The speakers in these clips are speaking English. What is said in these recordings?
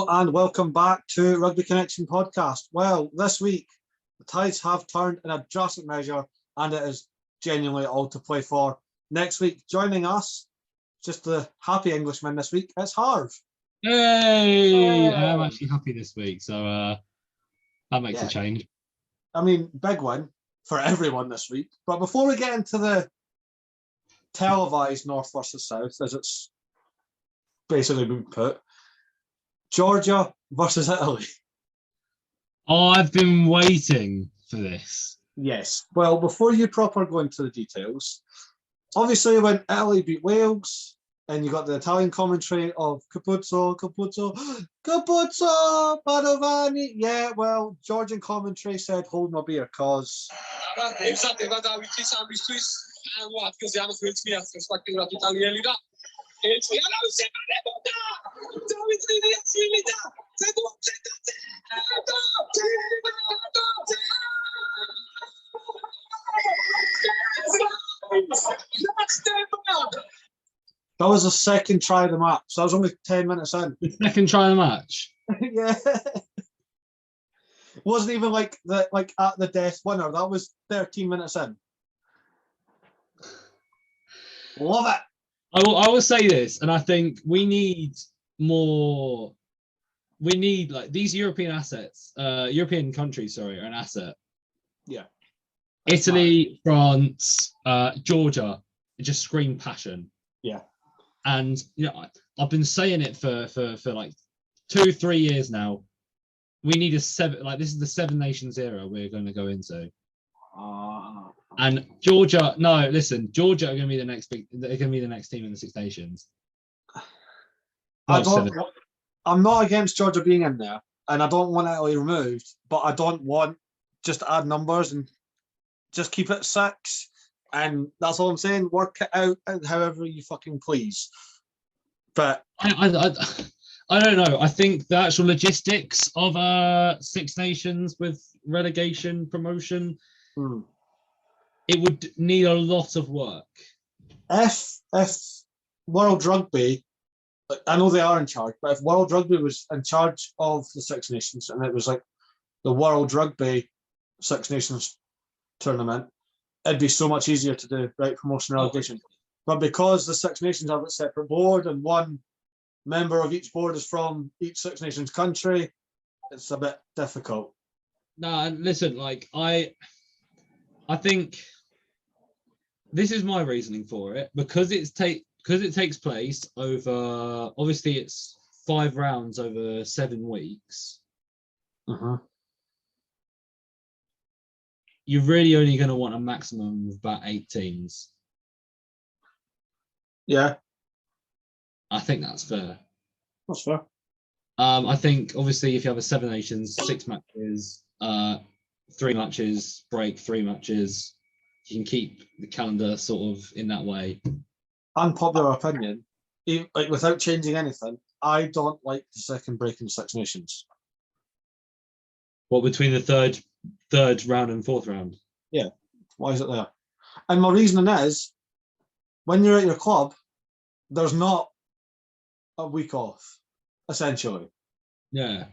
Hello and welcome back to Rugby Connection podcast. Well, this week the tides have turned in a drastic measure and it is genuinely all to play for. Next week, joining us, just the happy Englishman this week, it's Harv. Hey! I'm actually happy this week, so that makes a change. I mean, big win for everyone this week. But before we get into the televised North versus South, as it's basically been put, Georgia versus Italy. Oh, I've been waiting for this. Yes. Well, before you proper go into the details, obviously when Italy beat Wales, and you got the Italian commentary of Capuzzo, Padovani. Yeah, well, Georgian commentary said, hold my beer, cause... That was the second try of the match. So I was only 10 minutes in. The second try of the match? Yeah. It wasn't even like at the death winner. That was 13 minutes in. Love it. I will say this, and I think we need more. We need like these European assets, European countries, are an asset. Yeah. Italy, France, Georgia, just scream passion. Yeah. And you know, I've been saying it for like 2-3 years now. We need a seven. Like this is the Seven Nations era we're going to go into. And Georgia, no, listen, Georgia are going to be the next big. They're going to be the next team in the Six Nations. I'm not against Georgia being in there, and I don't want Italy removed, but I don't want just to add numbers and just keep it 6. And that's all I'm saying. Work it out however you fucking please. But I don't know. I think the actual logistics of Six Nations with relegation promotion, it would need a lot of work. If World Rugby, I know they are in charge, but if World Rugby was in charge of the Six Nations and it was like the World Rugby Six Nations tournament, it'd be so much easier to do, right? Promotion and relegation. But because the Six Nations have a separate board and one member of each board is from each Six Nations country, it's a bit difficult. No, listen, like I think this is my reasoning for it because it takes place over. Obviously, it's 5 rounds over 7 weeks. You're really only going to want a maximum of about 8 teams. Yeah. I think that's fair. That's fair. I think, obviously, if you have a 7 Nations, 6 matches, 3 matches, break, 3 matches, you can keep the calendar sort of in that way. Unpopular opinion, like without changing anything, I don't like the second break in Six Nations. What, between the third round and 4th round? Yeah. Why is it there? And my reasoning is, when you're at your club, there's not a week off, essentially. Yeah.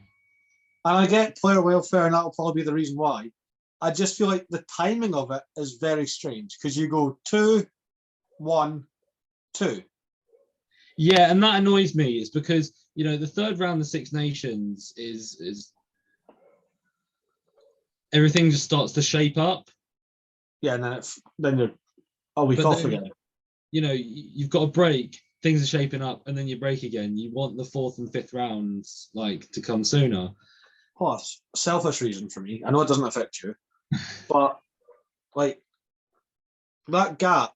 And I get player welfare, and that'll probably be the reason why. I just feel like the timing of it is very strange because you go 2, 1, 2. Yeah, and that annoys me. It's because, you know, the 3rd round of Six Nations is everything just starts to shape up. Yeah, and then you're a week off again. You know, you've got a break, things are shaping up, and then you break again. You want the 4th and 5th rounds like to come sooner. Plus, selfish reason for me. I know it doesn't affect you, but like that gap,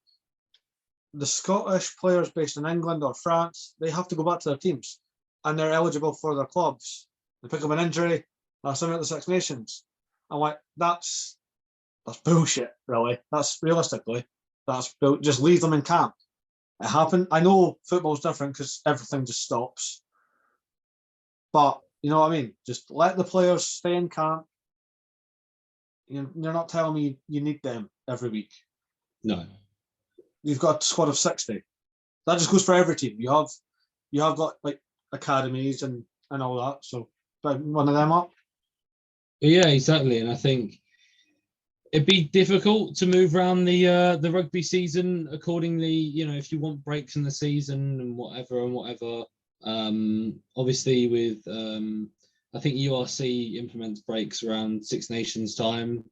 the Scottish players based in England or France, they have to go back to their teams, and they're eligible for their clubs. They pick up an injury, they're sent out the Six Nations. I'm like, that's bullshit, really. That's realistically, just leave them in camp. It happened. I know football's different because everything just stops. But you know what I mean? Just let the players stay in camp. You're not telling me you need them every week. No. You've got a squad of 60. That just goes for every team. You have got like academies and and all that. So, but one of them up. Yeah, exactly. And I think it'd be difficult to move around the rugby season accordingly. You know, if you want breaks in the season and whatever. Obviously, with I think URC implements breaks around Six Nations time.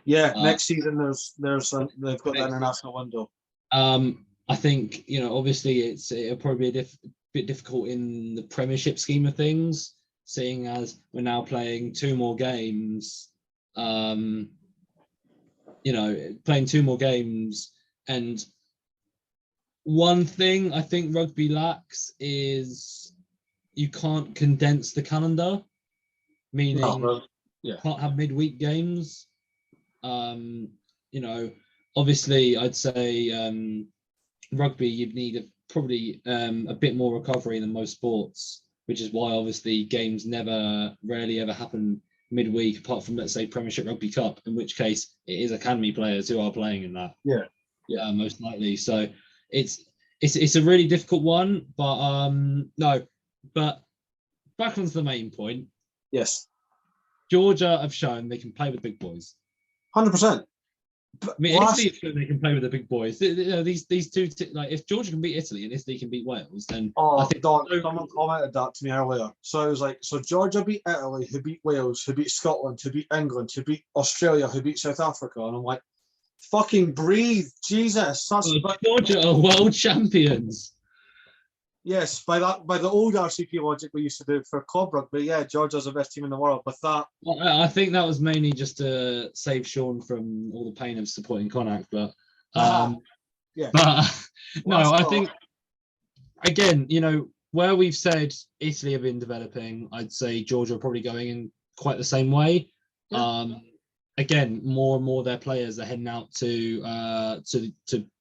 Yeah, next season they've got the international window. I think, you know, obviously it'll probably be a bit difficult in the Premiership scheme of things, seeing as we're now playing 2 more games. You know, playing 2 more games, and one thing I think rugby lacks is you can't condense the calendar, meaning you can't have midweek games. You know, obviously I'd say rugby you'd need probably a bit more recovery than most sports, which is why obviously games rarely ever happen midweek, apart from, let's say, Premiership Rugby Cup, in which case it is academy players who are playing in that. Yeah, most likely. So it's a really difficult one, but no. But back onto the main point. Yes, Georgia have shown they can play with big boys. 100%. I mean, Italy have shown they can play with the big boys. You know, these two, like, if Georgia can beat Italy and Italy can beat Wales, then I think someone commented that to me earlier. So I was like, so Georgia beat Italy, who beat Wales, who beat Scotland, who beat England, who beat Australia, who beat South Africa, and I'm like, fucking breathe, Jesus. Georgia are world champions. Yes, by the old RCP logic we used to do for club rugby, yeah, Georgia's the best team in the world. With that, well, I think that was mainly just to save Sean from all the pain of supporting Connacht, but yeah. But no, I think again, you know, where we've said Italy have been developing, I'd say Georgia are probably going in quite the same way. Yeah. Again, more and more their players are heading out to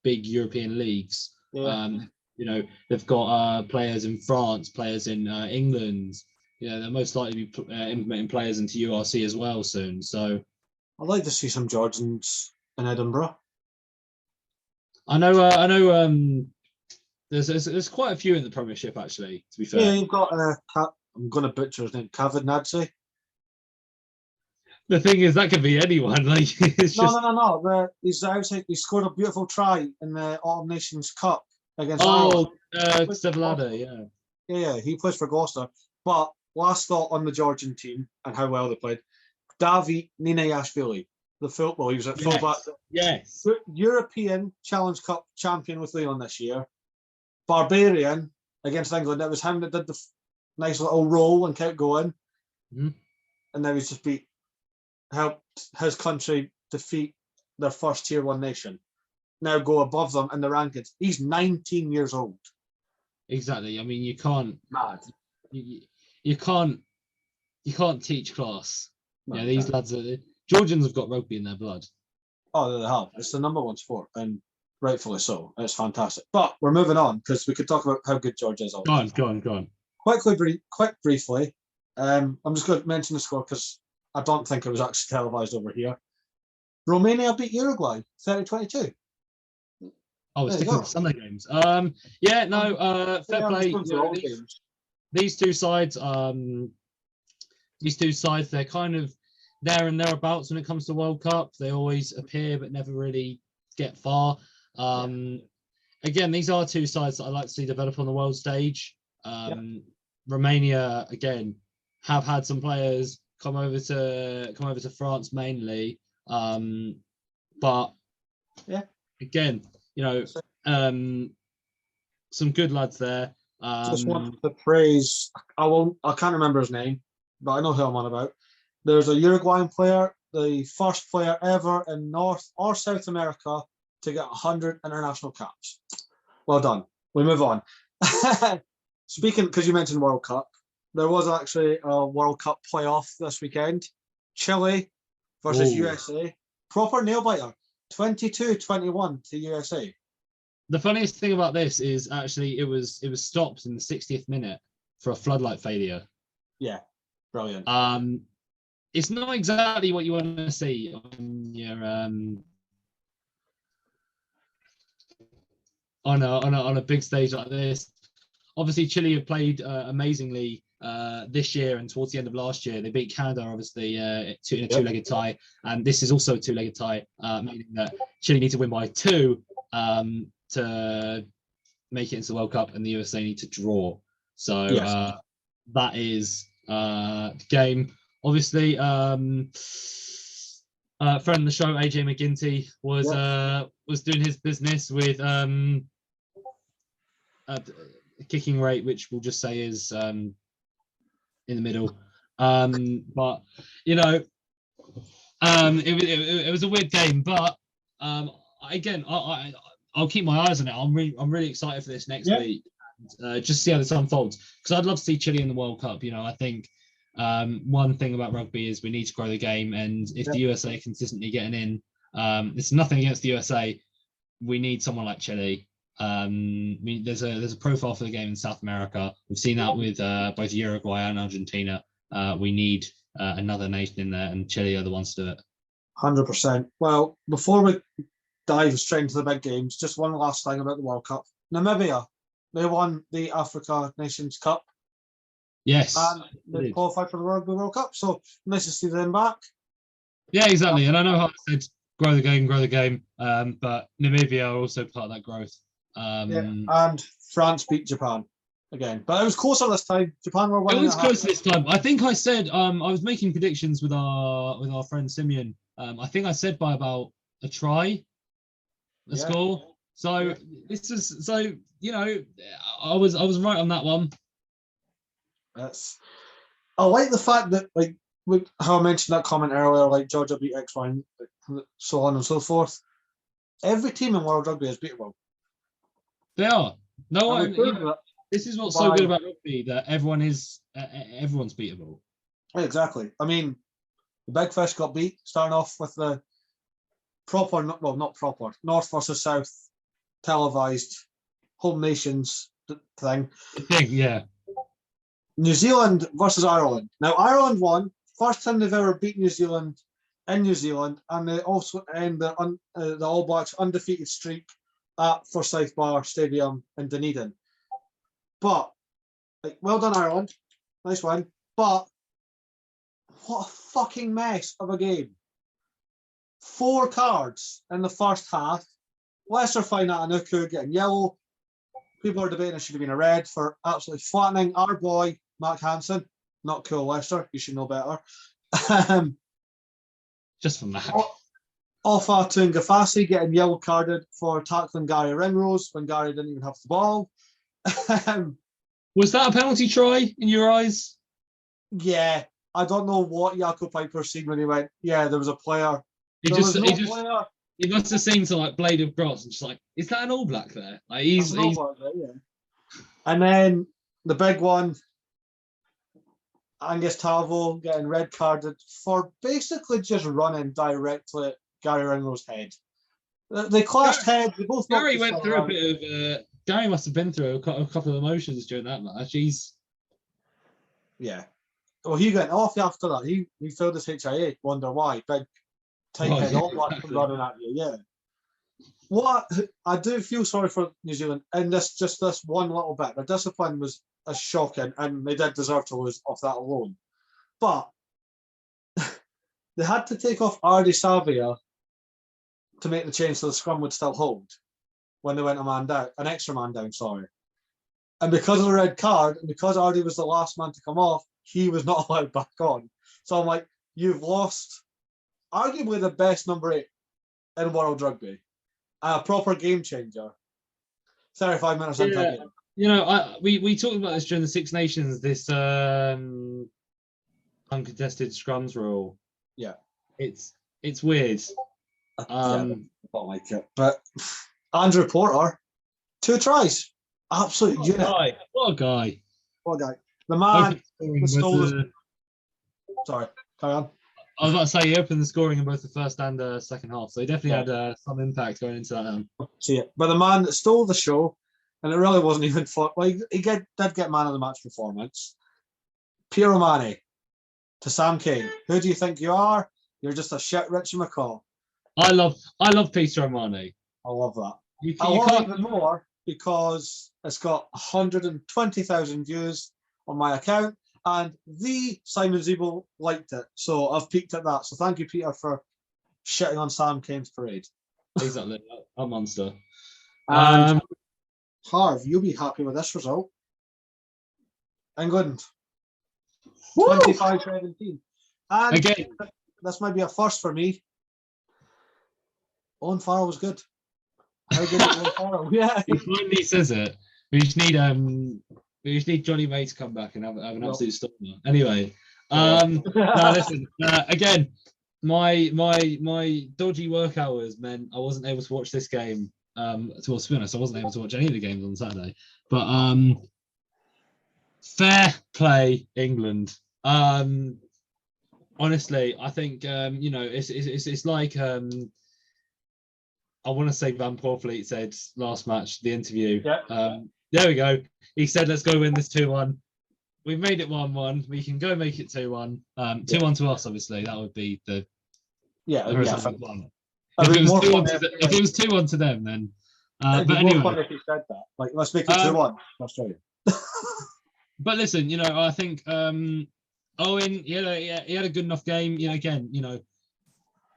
big European leagues. Yeah. You know, they've got players in France, players in England. You know, they're most likely to be implementing players into URC as well soon. So I'd like to see some Georgians in Edinburgh. I know. There's quite a few in the Premiership, actually. To be fair, yeah, you've got I'm going to butcher his name, Kavid Nadzi. The thing is, that could be anyone. Like, it's no. He's outside. He scored a beautiful try in the Autumn Nations Cup against Ireland. Stevlada, yeah. He plays for Gloucester. But last thought on the Georgian team and how well they played. Davi Ninayashvili, the football. He was at fullback. Yes. European Challenge Cup champion with Leon this year. Barbarian against England. It was him that did the nice little roll and kept going. Mm-hmm. And then he's just helped his country defeat their first tier 1 nation. Now go above them in the rankings. He's 19 years old. Exactly. I mean, you can't. Mad. You can't teach class. No, yeah, these lads are. Georgians have got rugby in their blood. Oh, they have. It's the number 1 sport, and rightfully so. It's fantastic. But we're moving on because we could talk about how good Georgia is. Go on. Quick, briefly. I'm just going to mention the score because I don't think it was actually televised over here. Romania beat Uruguay 30-22. Oh, it's sticking with Sunday games. Fair play. You know, these two sides, they're kind of there and thereabouts when it comes to World Cup. They always appear but never really get far. Again, these are two sides that I like to see develop on the world stage. Romania, again, have had some players come over to France mainly, but again, you know, some good lads there. Just want to praise. I can't remember his name, but I know who I'm on about. There's a Uruguayan player, the first player ever in North or South America to get 100 international caps. Well done. We move on. Speaking, because you mentioned World Cup, there was actually a World Cup playoff this weekend. Chile versus USA. Proper nail biter. 22-21 to USA. The funniest thing about this is actually it was stopped in the 60th minute for a floodlight failure. Yeah, brilliant. It's not exactly what you want to see on your on a big stage like this. Obviously, Chile have played amazingly this year and towards the end of last year. They beat Canada, obviously, in a two-legged tie, and this is also a two-legged tie, meaning that Chile need to win by 2 to make it into the World Cup, and the USA need to draw. So that is the game. Obviously, friend of the show, AJ McGinty, was doing his business with kicking rate, which we'll just say is in the middle. But you know, it was a weird game. But again, I'll keep my eyes on it. I'm really excited for this next week. Just see how this unfolds, because I'd love to see Chile in the World Cup. You know, I think one thing about rugby is we need to grow the game, and if the USA are consistently getting in, it's nothing against the USA. We need someone like Chile. There's a profile for the game in South America. We've seen that with both Uruguay and Argentina. We need another nation in there, and Chile are the ones to do it. 100%. Well, before we dive straight into the big games, just one last thing about the World Cup. Namibia, they won the Africa Nations Cup. Yes. And they qualified for the Rugby World Cup. So nice to see them back. Yeah, exactly. And I know how I said grow the game. But Namibia are also part of that growth. And France beat Japan again, but it was closer this time. Japan were winning. It was close this time. I think I said I was making predictions with our friend Simeon. I think I said by about a try, a score. So this is you know, I was right on that one. I like the fact that, like, how I mentioned that comment earlier, like Georgia beat X, Y, and so on and so forth. Every team in World Rugby is beatable. They are. No one. You know, this is what's so good about rugby, that everyone's beatable. Exactly. I mean, the Big Fish got beat, starting off with the proper, not proper, North versus South televised home nations thing. Yeah. New Zealand versus Ireland. Now, Ireland won. First time they've ever beat New Zealand in New Zealand, and they also end the All Blacks undefeated streak at Forsyth Bar Stadium in Dunedin. But, like, well done, Ireland. Nice win. But what a fucking mess of a game. 4 cards in the first half. Leicester find that Anuku getting yellow. People are debating it should have been a red for absolutely flattening our boy, Mark Hansen. Not cool, Leicester. You should know better. Just from that. Offa Tungafasi getting yellow carded for tackling Gary Ringrose when Gary didn't even have the ball. Was that a penalty try in your eyes? Yeah. I don't know what Jaco Piper seen when he went, there was a player. He must have seen some like blade of grass and just like, is that an All Black there? Like he's... And then the big one, Angus Tavo getting red carded for basically just running directly at Gary Ringrose's head. They clashed heads. They both Gary went through a bit of. Gary must have been through a couple of emotions during that match. Well, he went off after that. He failed his HIA. Wonder why? Big tight head All Black running at you. Yeah. What I do feel sorry for New Zealand in this one little bit. Their discipline was shocking, and they did deserve to lose off that alone. But they had to take off Ardi Savia to make the change so the scrum would still hold when they went an extra man down, sorry. And because of the red card, and because Ardi was the last man to come off, he was not allowed back on. So I'm like, you've lost arguably the best number 8 in World Rugby. A proper game changer. 35 minutes into the game. You know, we talked about this during the Six Nations, this uncontested scrums rule. Yeah. It's weird. I don't like it. But Andrew Porter, 2 tries. Absolute unit. What a guy. The man stole the... Sorry, carry on. I was about to say he opened the scoring in both the first and second half, so he definitely had some impact going into that. See it. But the man that stole the show, and it really wasn't even fun. Well, he did get man of the match performance. Pierre O'Mahony to Sam Kane. Who do you think you are? You're just a shit Richie McCaw. I love Peter O'Mahony. I love that. I love it even more because it's got 120,000 views on my account, and the Simon Zeeble liked it. So I've peeked at that. So thank you, Peter, for shitting on Sam Kane's parade. Exactly, a monster. And Harv, you'll be happy with this result. England, 25-17. And again, this might be a first for me. Owen Farrell was good. How good was Owen Farrell? Yeah. he finally says it. We just need Johnny May to come back and have an absolute stormer. Anyway, no, listen. Again, my dodgy work hours meant I wasn't able to watch this game. To be honest, I wasn't able to watch any of the games on Saturday. But fair play, England. Honestly, I think it's like I want to say Van Poorvliet said last match, the interview. Yeah. There we go. He said, "Let's go win this 2-1." We've made it 1-1. We can go make it 2-1. 2-1 to us, obviously. That would be the result of one. If it was 2-1 to them, then. But anyway, if he said that. Like, let's make it 2-1 Australia. But listen, I think Owen, he had a good enough game. Again,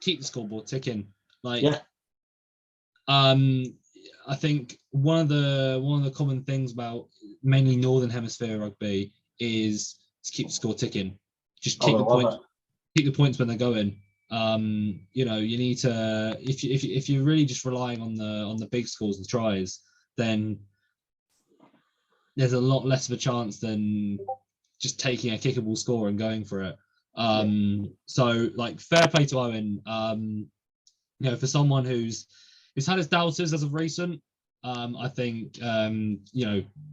keep the scoreboard ticking. I think one of the common things about mainly Northern Hemisphere rugby is to keep the score ticking. Just keep the points. Keep the points when they're going. You need to if you're really just relying on the big scores and tries, then there's a lot less of a chance than just taking a kickable score and going for it. So fair play to Owen. For someone who's had his doubters as of recent, I think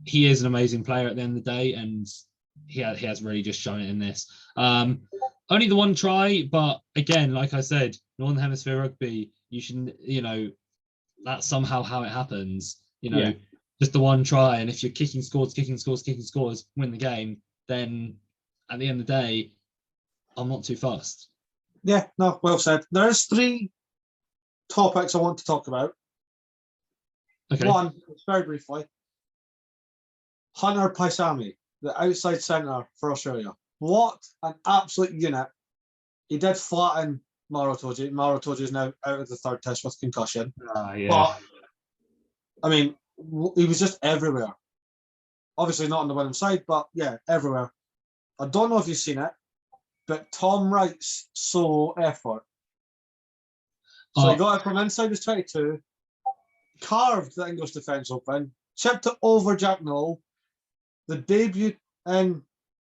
he is an amazing player at the end of the day, and he has really just shown it in this. Only the one try, but again, like I said, Northern Hemisphere rugby, you should, that's somehow how it happens. Just the one try, and if you're kicking scores, win the game, then at the end of the day, I'm not too fussed. Yeah, no, well said. There is 3 topics I want to talk about. Okay. One, very briefly, Hunter Paisami, the outside centre for Australia. What an absolute unit. He did flatten Maro Toji. Maro Toji is now out of the third test with concussion. But, I mean, he was just everywhere. Obviously not on the winning side, but yeah, everywhere. I don't know if you've seen it, but Tom Wright's solo effort. So he got it from inside his 22, carved the English defence open, chipped it over Jack Noel. The debut and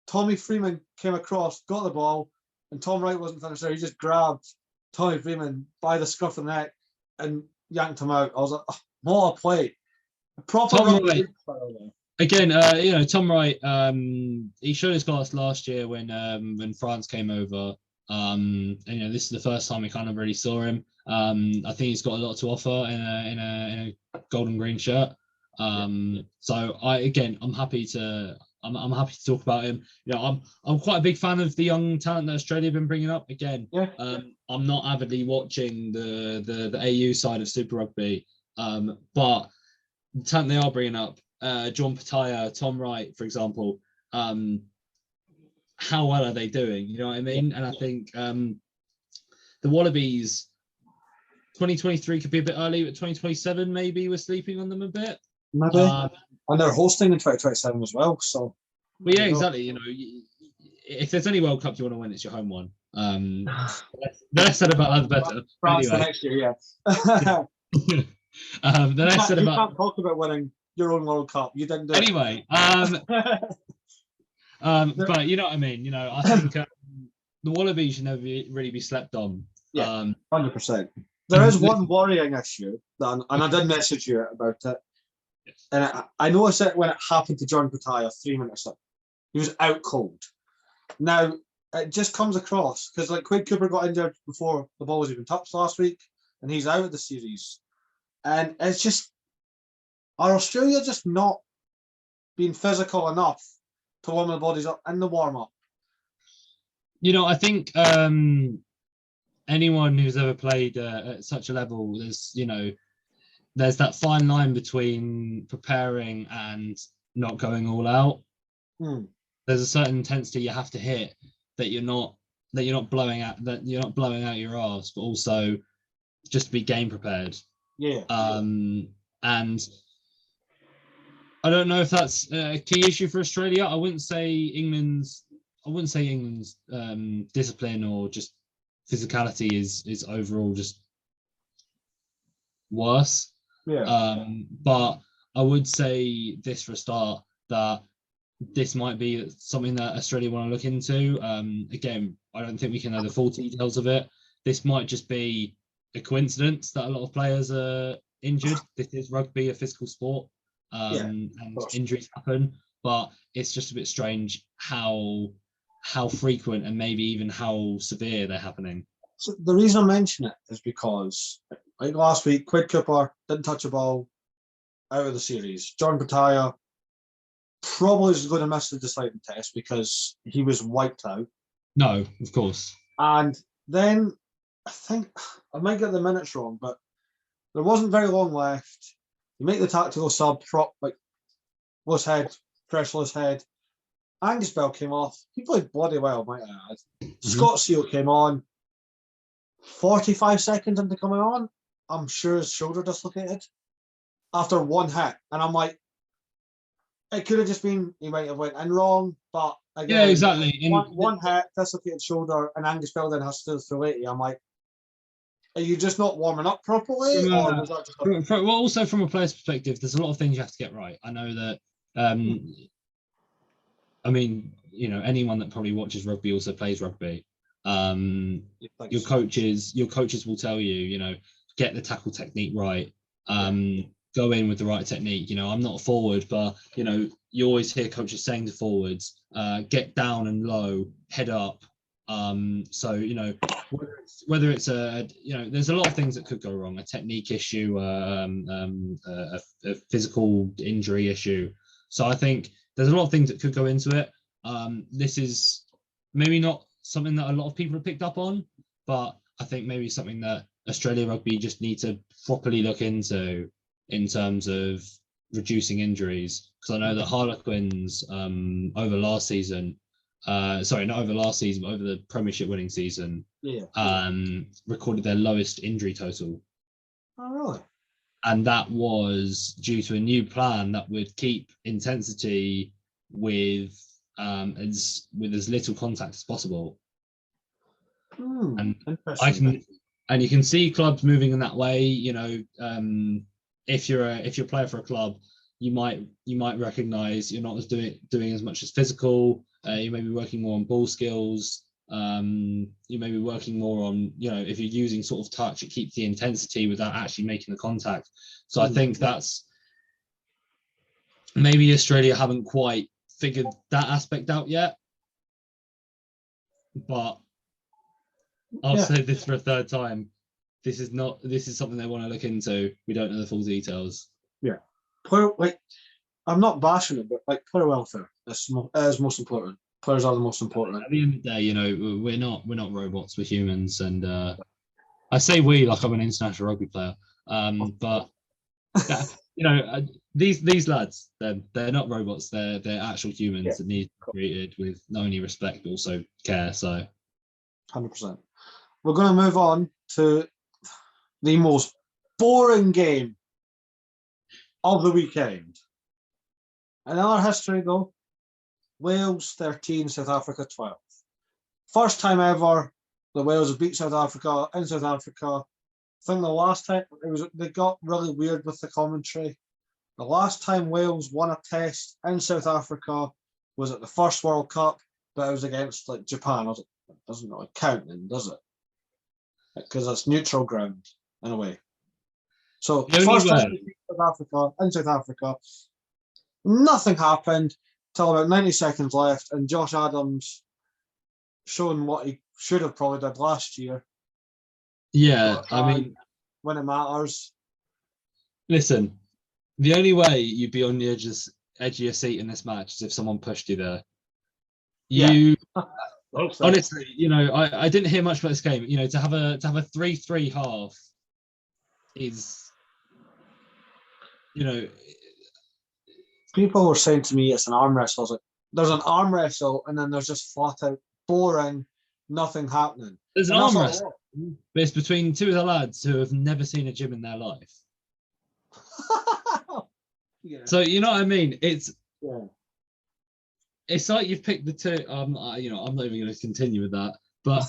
Tommy Freeman came across, got the ball, and Tom Wright wasn't finished there. He just grabbed Tommy Freeman by the scruff of the neck and yanked him out. I was like, oh, what a play. A proper Tom Wright. Again, Tom Wright, he showed his class last year when France came over. And this is the first time we kind of really saw him. I think he's got a lot to offer in a gold and green shirt. So I'm happy to talk about him. I'm quite a big fan of the young talent that Australia have been bringing up. Again, I'm not avidly watching the AU side of Super Rugby, but the talent they are bringing up, John Pataya, Tom Wright, for example, how well are they doing? You know what I mean? And I think the Wallabies 2023 could be a bit early, but 2027 maybe we're sleeping on them a bit. Maybe. And they're hosting in 2027 as well. So. Well, yeah, exactly. If there's any World Cup you want to win, it's your home one. The less said about that, the better. France anyway. Next year, yeah. The less said about. You can't talk about winning your own World Cup. You didn't do it. Anyway. But you know what I mean. I think the Wallabies should never really be slept on. Yeah, 100%. There is one worrying issue, and I did message you about it. And I noticed it when it happened to John Pataya 3 minutes in. He was out cold. Now, it just comes across, because Quade Cooper got injured before the ball was even touched last week, and he's out of the series. And it's just, are Australia just not being physical enough to warm the bodies up in the warm-up? I think anyone who's ever played at such a level, there's that fine line between preparing and not going all out. there's a certain intensity you have to hit that you're not blowing out your arse, but also just to be game prepared. Yeah. And I don't know if that's a key issue for Australia. I wouldn't say England's discipline or just physicality is overall just worse. Yeah. But I would say this for a start, that this might be something that Australia want to look into. Again, I don't think we can know the full details of it. This might just be a coincidence that a lot of players are injured. This is rugby, a physical sport, and injuries happen. But it's just a bit strange how frequent and maybe even how severe they're happening. So the reason I mention it is because, like last week, Quid Cooper didn't touch a ball out of the series. John Pataya probably is going to miss the deciding test because he was wiped out. No, of course. And then I think I might get the minutes wrong, but there wasn't very long left. You make the tactical sub, like Lewis Head, fresh Lewis Head. Angus Bell came off. He played bloody well, might I add. Scott Seal came on. 45 seconds into coming on, I'm sure his shoulder dislocated after one hit. And I'm like, it could have just been he might have went in wrong, but again, yeah, exactly. One hit, dislocated shoulder, and Angus Bell then has to do the full 80. I'm like, are you just not warming up properly? Well, also from a player's perspective, there's a lot of things you have to get right. I know that. I mean, you know, anyone that probably watches rugby also plays rugby. Your coaches will tell you, you know, get the tackle technique right. Go in with the right technique. You know, I'm not a forward, but you know, you always hear coaches saying to forwards, get down and low, head up. So you know, whether it's a, you know, there's a lot of things that could go wrong, a technique issue, a physical injury issue. So I think there's a lot of things that could go into it. This is maybe not something that a lot of people have picked up on, but I think maybe something that Australia Rugby just need to properly look into in terms of reducing injuries. Because I know that Harlequins over last season, sorry, not over last season, but over the Premiership winning season, recorded their lowest injury total. Oh, really? And that was due to a new plan that would keep intensity with as little contact as possible. And you can see clubs moving in that way. You know, if you're a player for a club, you might recognize you're not as doing as much as physical. You may be working more on ball skills. You may be working more on, you know, if you're using sort of touch, it keeps the intensity without actually making the contact. So I think that's maybe Australia haven't quite figured that aspect out yet. But I'll say this for a third time. This is something they want to look into. We don't know the full details. Yeah. Like, I'm not bashing it, but like player welfare is most important. Players are the most important. At the end of the day, you know, we're not robots, we're humans, and I say we like I'm an international rugby player, but you know, these lads, they're not robots, they're actual humans that need to be treated with not only respect but also care. So 100%. We're going to move on to the most boring game of the weekend. In our history, though, Wales 13, South Africa 12. First time ever the Wales have beat South Africa in South Africa. I think the last time they got really weird with the commentary. The last time Wales won a test in South Africa was at the first World Cup, but it was against like Japan. It doesn't really count then, does it? Because it's neutral ground in a way. So first time in South Africa, nothing happened till about 90 seconds left, and Josh Adams showing what he should have probably did last year. Yeah, I mean, when it matters. Listen, the only way you'd be on the edge of your seat in this match is if someone pushed you there. Honestly, you know, I didn't hear much about this game. You know, to have a 3-3 half is, you know, people were saying to me it's an arm wrestle. I was like, there's an arm wrestle, and then there's just flat out boring, nothing happening. There's an And that's arm what I wrestle, want. but it's between two of the lads who have never seen a gym in their life. Yeah. So you know what I mean? It's Yeah. It's like you've picked the two. You know, I'm not even going to continue with that. But,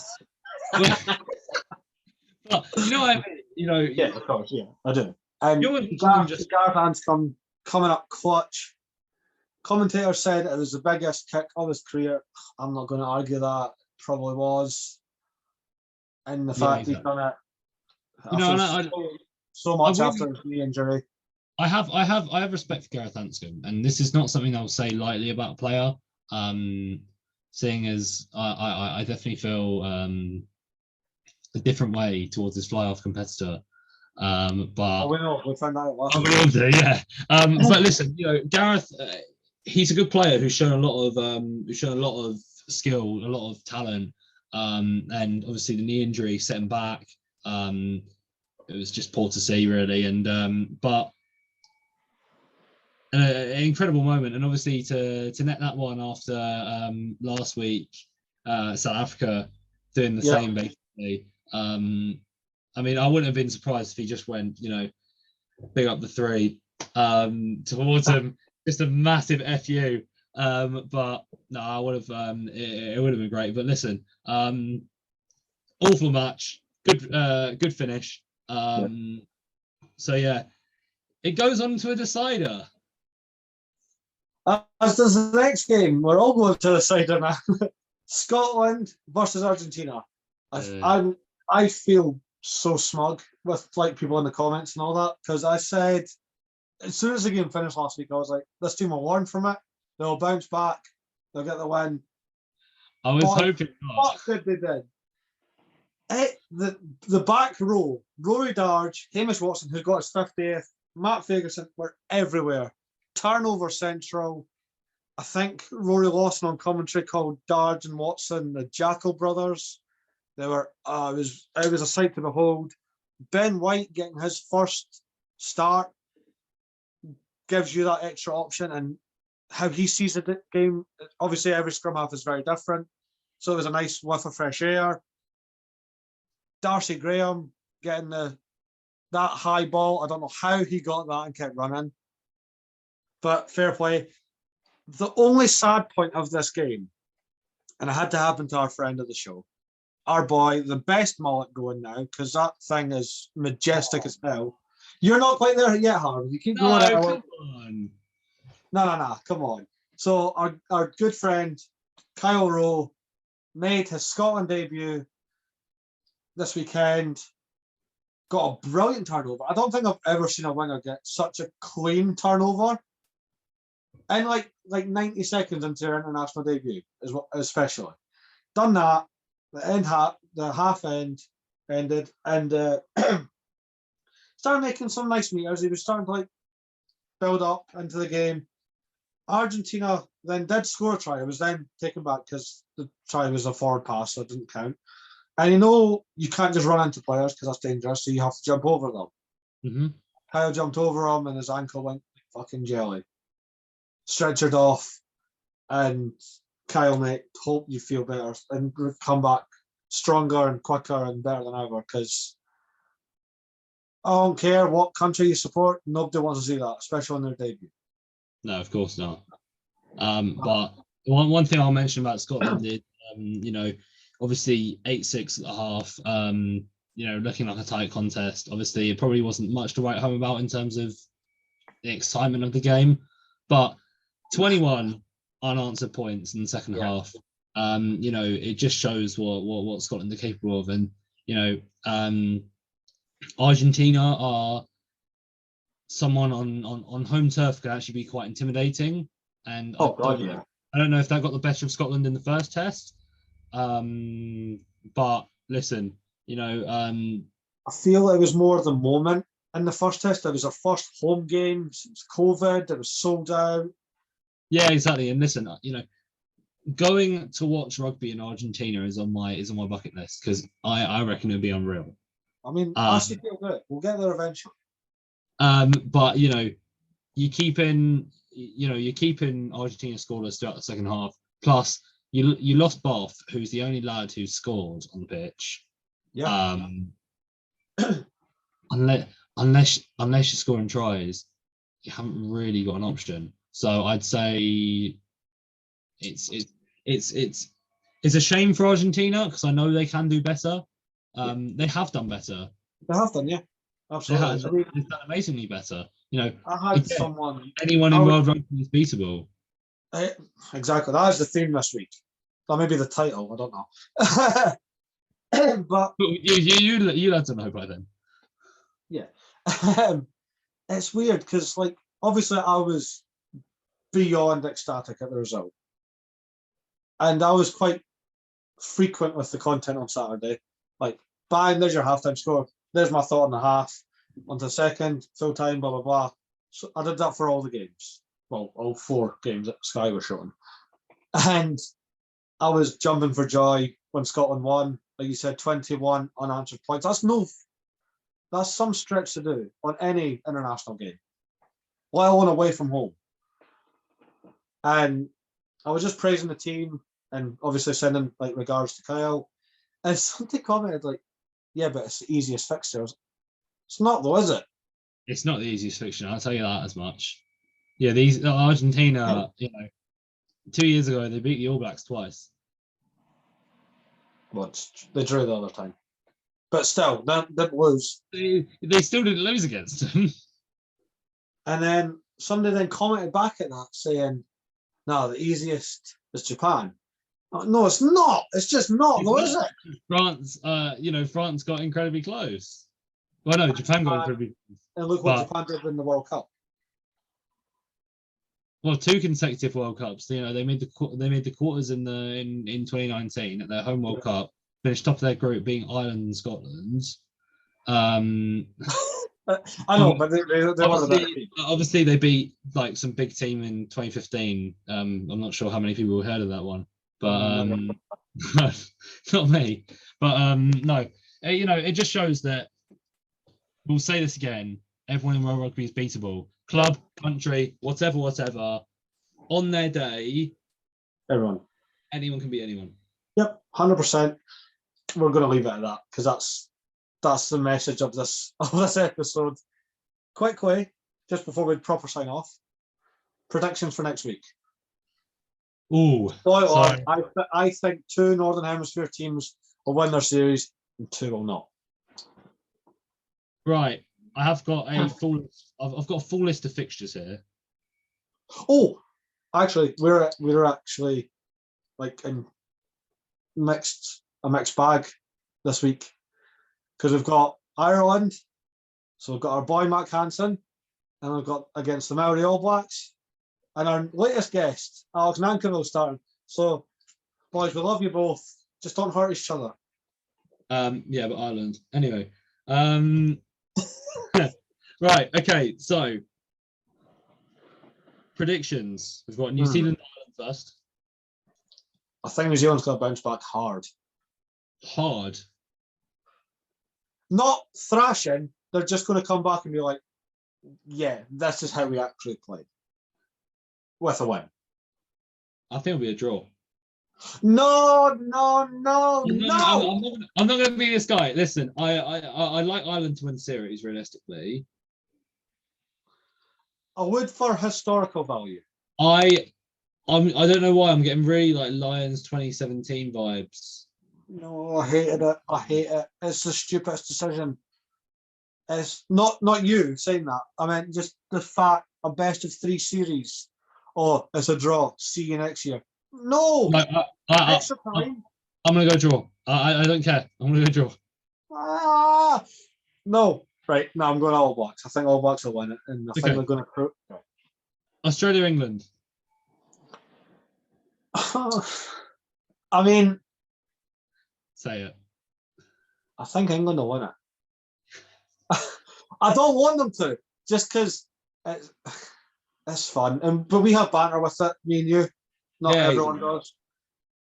but you know what I mean? You know, Yeah, of course, yeah, I do. And you're just Garvan's coming up clutch. Commentator said it was the biggest kick of his career. I'm not going to argue that. It probably was. And the fact he's done it. You know, so much after his knee injury. I have respect for Gareth Anscombe, and this is not something I'll say lightly about a player. Seeing as I definitely feel a different way towards this fly-off competitor. But we'll find out. I will do, yeah. But listen, you know, Gareth, he's a good player who's shown a lot of skill, a lot of talent, and obviously the knee injury set him back. It was just poor to see, really, and but an incredible moment, and obviously to net that one after last week, South Africa doing the same basically. I mean, I wouldn't have been surprised if he just went, you know, big up the three towards him, just a massive FU. But no, I would have. It would have been great. But listen, awful match, good finish. So yeah, it goes on to a decider. As does the next game, we're all going to the decider now. Scotland versus Argentina. I feel so smug with like people in the comments and all that, because I said as soon as the game finished last week, I was like, this team will learn from it. They'll bounce back. They'll get the win. I was hoping not. Fuck they did. The back row, Rory Darge, Hamish Watson, who got his 50th, Matt Ferguson, were everywhere. Turnover central. I think Rory Lawson on commentary called Darge and Watson the Jackal Brothers. They were. It was a sight to behold. Ben White getting his first start gives you that extra option, and how he sees the game. Obviously, every scrum half is very different, so it was a nice whiff of fresh air. Darcy Graham getting that high ball. I don't know how he got that and kept running, but fair play. The only sad point of this game, and it had to happen to our friend of the show, our boy, the best mullet going now, because that thing is majestic as hell. You're not quite there yet, Harv. You keep going. Come on. No, come on. So our good friend Kyle Rowe made his Scotland debut this weekend. Got a brilliant turnover. I don't think I've ever seen a winger get such a clean turnover. And like 90 seconds into their international debut, especially. Done that. The half end ended, and started making some nice meters. He was starting to like build up into the game. Argentina then did score a try. It was then taken back because the try was a forward pass, so it didn't count. And you can't just run into players because that's dangerous, so you have to jump over them. Mm-hmm. Kyle jumped over him, and his ankle went fucking jelly. Stretchered off, and Kyle, mate, hope you feel better and come back stronger and quicker and better than ever, because I don't care what country you support, nobody wants to see that, especially on their debut. No, of course not. But one thing I'll mention about Scotland is, you know, obviously 8-6 at the half, you know, looking like a tight contest. Obviously, it probably wasn't much to write home about in terms of the excitement of the game, but 21 unanswered points in the second half. You know, it just shows what Scotland are capable of, and you know, Argentina are someone on home turf could actually be quite intimidating, and I don't know if that got the best of Scotland in the first test, but listen, you know, I feel it was more the moment in the first test. It was our first home game since COVID. It was sold out. Yeah, exactly. And listen, you know, going to watch rugby in Argentina is on my bucket list, because I reckon it'd be unreal. I mean, we'll get there eventually. But you know, you keep in you're keeping Argentina scoreless throughout the second half. Plus, you lost Boff, who's the only lad who scored on the pitch. Yeah. Unless you're scoring tries, you haven't really got an option. So I'd say it's a shame for Argentina because I know they can do better. They have done better. They have done, yeah. Absolutely. They've done amazingly better. I had someone. Anyone in World Rugby is beatable. Exactly. That is the theme this week. That may be the title. I don't know. But you had to know by then. Yeah. It's weird because, like, obviously I was beyond ecstatic at the result. And I was quite frequent with the content on Saturday. Like, bang, there's your halftime score. There's my thought on the half. On the second, full time, blah, blah, blah. So I did that for all the games. Well, all 4 games that Sky were showing. And I was jumping for joy when Scotland won. Like you said, 21 unanswered points. That's some stretch to do on any international game, let alone away from home. And I was just praising the team and obviously sending like regards to Kyle. And somebody commented like, "Yeah, but it's the easiest fixtures." It's not though, is it? It's not the easiest fixture. I'll tell you that as much. Yeah, these Argentina. 2 years ago they beat the All Blacks twice. Well, they drew the other time. But still, they didn't lose. They still didn't lose against them. And then somebody then commented back at that saying, "No, the easiest is Japan." No, it's not. It's just not, though, is it? France, France got incredibly close. Well, no, Japan got incredibly close. And look what Japan did in the World Cup. Well, 2 consecutive World Cups. They made the quarters in 2019 at their home World Cup. Finished top of their group, being Ireland and Scotland. I know, but they obviously they beat like some big team in 2015. I'm not sure how many people heard of that one, but not me. But no, it just shows that we'll say this again. Everyone in World Rugby is beatable. Club, country, whatever. On their day, anyone can beat anyone. Yep, 100%. We're going to leave it at that because that's the message of this episode. Quickly, just before we proper sign off, predictions for next week. Ooh, I think 2 Northern Hemisphere teams will win their series and 2 will not. Right, I have got a full. I've got a full list of fixtures here. Oh, actually, we're actually like in a mixed bag this week because we've got Ireland, so we've got our boy Mac Hansen, and we've got against the Maori All Blacks, and our latest guest Alex Nankerville starting. So, boys, we love you both. Just don't hurt each other. Yeah, but Ireland anyway. Right. Okay. So predictions. We've got New Zealand, Ireland first. I think New Zealand's going to bounce back hard. Hard. Not thrashing. They're just going to come back and be like, "Yeah, this is how we actually play." With a win. I think it'll be a draw. No. I'm not going to be this guy. Listen, I like Ireland to win the series realistically. I would for historical value. I don't know why I'm getting really like Lions 2017 vibes. No, I hated it. I hate it. It's the stupidest decision. It's not you saying that. I mean, just the fact a best of 3 series. Oh, it's a draw. See you next year. No. Extra time. I'm gonna go draw. I don't care. I'm gonna go draw. No. Right. No, I'm going All Blacks. I think All Blacks will win it, and I think they're going to. Australia, England. I mean, say it. I think England will win it. I don't want them to, just because it's fun, but we have banter with it. Me and you, not everyone does.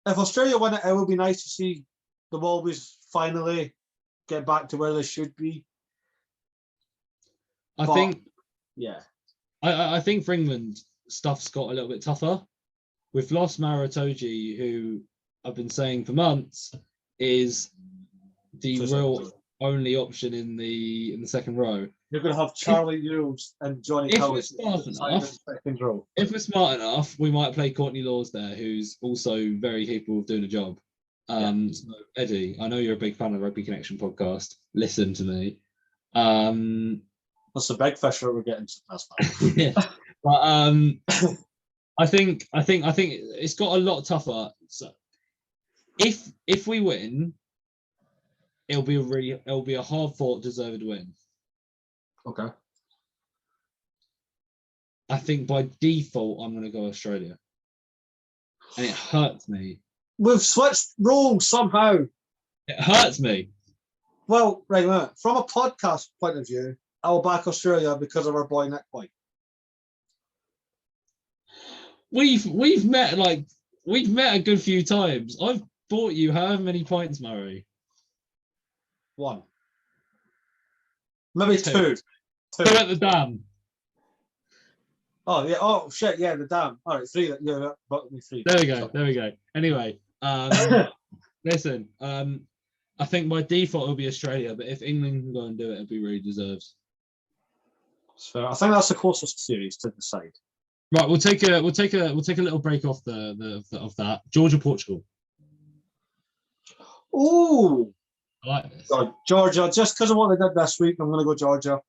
If Australia win it, it will be nice to see the Wallabies finally get back to where they should be. I think yeah. I think for England, stuff's got a little bit tougher. We've lost Maritoji, who I've been saying for months is the real only option in the second row. You're going to have Charlie Ewells and Johnny Howard second row. If we're smart enough, we might play Courtney Laws there, who's also very capable of doing a job. So Eddie, I know you're a big fan of Rugby Connection podcast. Listen to me. That's the big fish that we're getting to this one. Yeah. But I think it's got a lot tougher. So if we win, it'll be a hard fought, deserved win. Okay. I think by default I'm going to go Australia, and it hurts me. We've switched roles somehow. It hurts me. Well, right now, from a podcast point of view, I'll back Australia because of our boy Nick White. We've met a good few times. I've bought you however many points, Murray. 1. Maybe two. Two at the Dam. Oh yeah. Oh shit. Yeah, the Dam. All right, 3. Yeah, but me 3. There we go. There we go. Anyway, listen. I think by default it'll be Australia, but if England can go and do it, it'll be really deserved. So I think that's the closest series to decide. Right, we'll take a little break off of that. Georgia, Portugal. Oh, I like this. Georgia, just because of what they did this week, I'm going to go Georgia.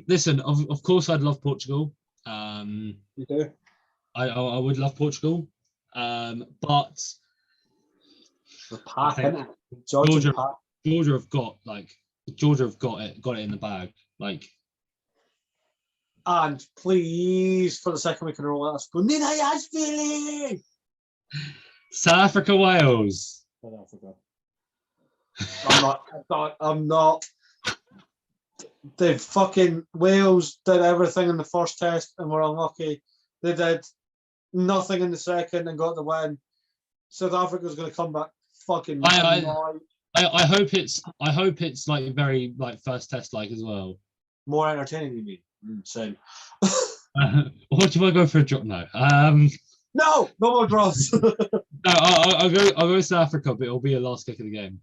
Listen, of course I'd love Portugal. You do? I would love Portugal. But the pack, innit? Georgia have got it in the bag. Like, and please, for the second week in a row, let us go. Nina South Africa, Wales. South Africa. I'm not. The fucking Wales did everything in the first test and were unlucky. They did nothing in the second and got the win. South Africa's going to come back fucking. I hope it's like very like first test like as well. More entertaining, you mean? Same. Or do I go for a drop? No. No more draws. No, I'll go South Africa, but it'll be a last kick of the game.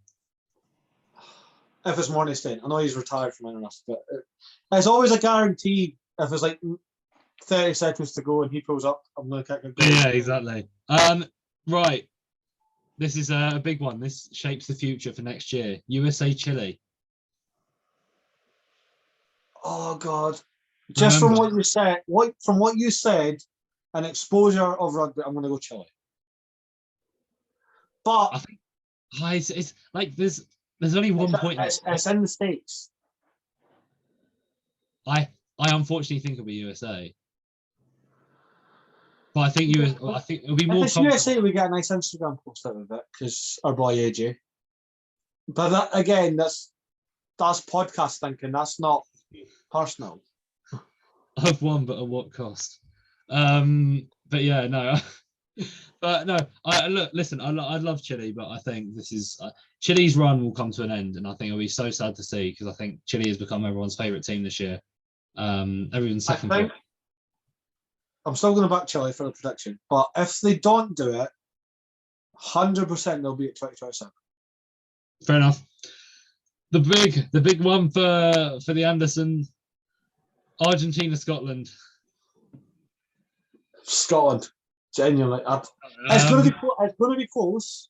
If it's Morningstein, I know he's retired from international, but it's always a guarantee. If it's like 30 seconds to go and he pulls up, I'm going to kick a goal. Yeah, exactly. Right. This is a big one. This shapes the future for next year. USA, Chile. Oh God! Just from what you said, an exposure of rugby, I'm going to go Chile. But I think it's like there's only one point. It's in the States. I unfortunately think it'll be USA. But I think it'll be more. If it's USA, we get a nice Instagram post out of it because our boy AJ. But that, again, that's podcast thinking. That's not personal. I've won, but at what cost? But yeah, no. But no. Listen. I love Chile, but I think this is Chile's run will come to an end, and I think it'll be so sad to see because I think Chile has become everyone's favourite team this year. Everyone's second. I'm still going to back Chile for the prediction, but if they don't do it, 100% they'll be at 2027. Fair enough. The big one for the Anderson, Argentina, Scotland. Scotland, genuinely, it's going to be close,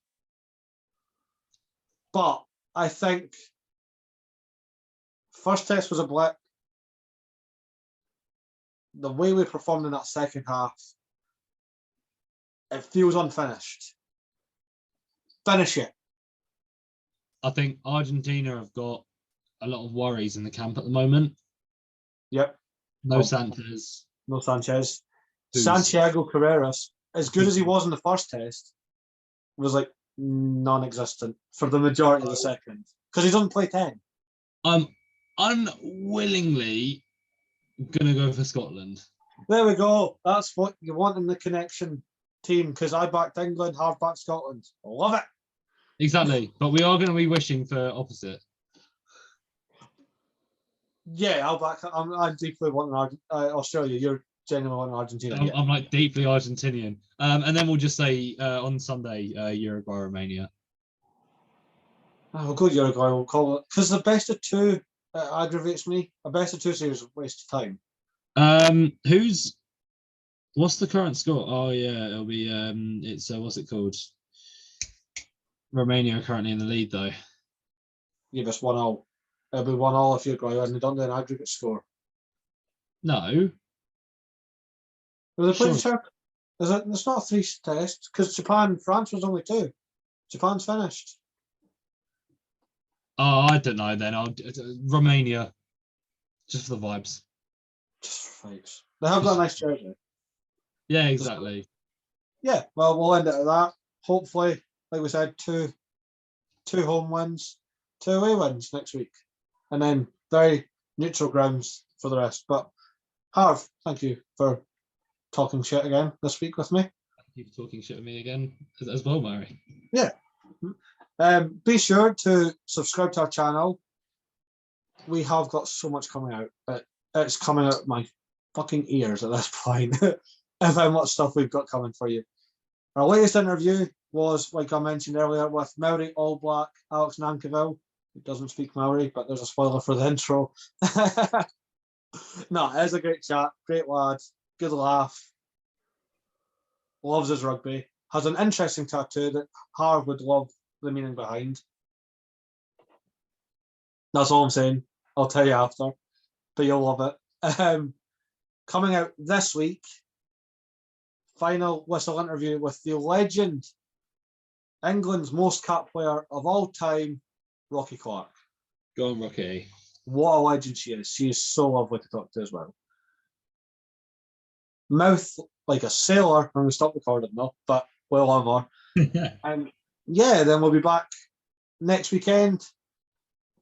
but I think first test was a blip. The way we performed in that second half, it feels unfinished. Finish it. I think Argentina have got a lot of worries in the camp at the moment. Yep. No Sanchez. No Sanchez. Santiago Carreras, as good as he was in the first test, was like non-existent for the majority of the second because he doesn't play 10. I'm unwillingly gonna go for Scotland. There we go. That's what you want in the connection team because I backed England, Harv backed Scotland. Love it. Exactly, but we are going to be wishing for opposite. Yeah, I'll back. I deeply want Australia. genuinely want Argentina. I'm like deeply Argentinian. And then we'll just say on Sunday, Uruguay, Romania. Oh, we'll go Uruguay. We'll call it because the best of two aggravates me. A best of two series is a waste of time. What's the current score? Oh yeah, it'll be it's what's it called? Romania are currently in the lead though. Give us 1-0. It'll be 1-0 if Uruguay and they don't do an aggregate score. No. Well, they played it's not a 3 test because France was only 2. Japan's finished. Oh, I don't know then. Romania, just for the vibes. Just for vibes. They have got a nice jersey. Yeah, exactly. Yeah, well, we'll end it at that. Hopefully, like we said, two home wins, 2 away wins next week. And then very neutral grounds for the rest. But Harv, thank you for talking shit again this week with me. Thank you for talking shit with me again as well, Mary. Yeah. Be sure to subscribe to our channel. We have got so much coming out. It's coming out my fucking ears at this point. Of how much stuff we've got coming for you. Our latest interview was, like I mentioned earlier, with Maori All Black Alex Nankivell. He doesn't speak Maori, but there's a spoiler for the intro. No, it is a great chat. Great lad. Good laugh. Loves his rugby. Has an interesting tattoo that Harv would love the meaning behind. That's all I'm saying. I'll tell you after. But you'll love it. Coming out this week, final whistle interview with the legend, England's most capped player of all time, Rocky Clark. Go on, Rocky. What a legend she is. She is so lovely to talk to as well. Mouth like a sailor. I'm going to stop recording now, but we'll love her. And yeah, then we'll be back next weekend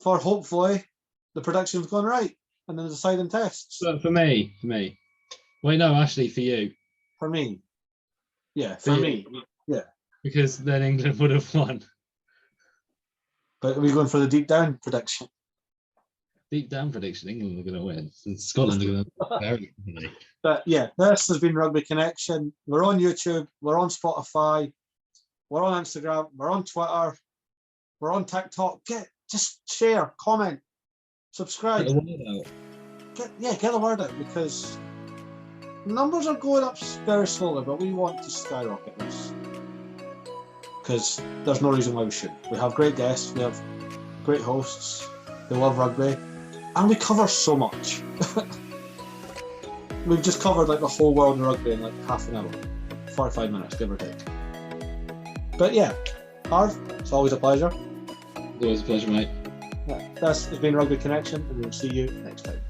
for hopefully the predictions going right and then the deciding tests. But for me. Wait, no, actually, for you. For me. Yeah, for me. Yeah. Because then England would have won. But are we going for the deep down prediction? Deep down prediction, England are going to win. And Scotland are going to very easily. But yeah, this has been Rugby Connection. We're on YouTube. We're on Spotify. We're on Instagram. We're on Twitter. We're on TikTok. Just share, comment, subscribe. Get the word out. Get the word out because numbers are going up very slowly, but we want to skyrocket this because there's no reason why we shouldn't. We have great guests. We have great hosts. They love rugby. And we cover so much. We've just covered like the whole world of rugby in like half an hour, 45 minutes, give or take. But yeah, Harv, it's always a pleasure. Always a pleasure, mate. Yeah, this has been Rugby Connection, and we'll see you next time.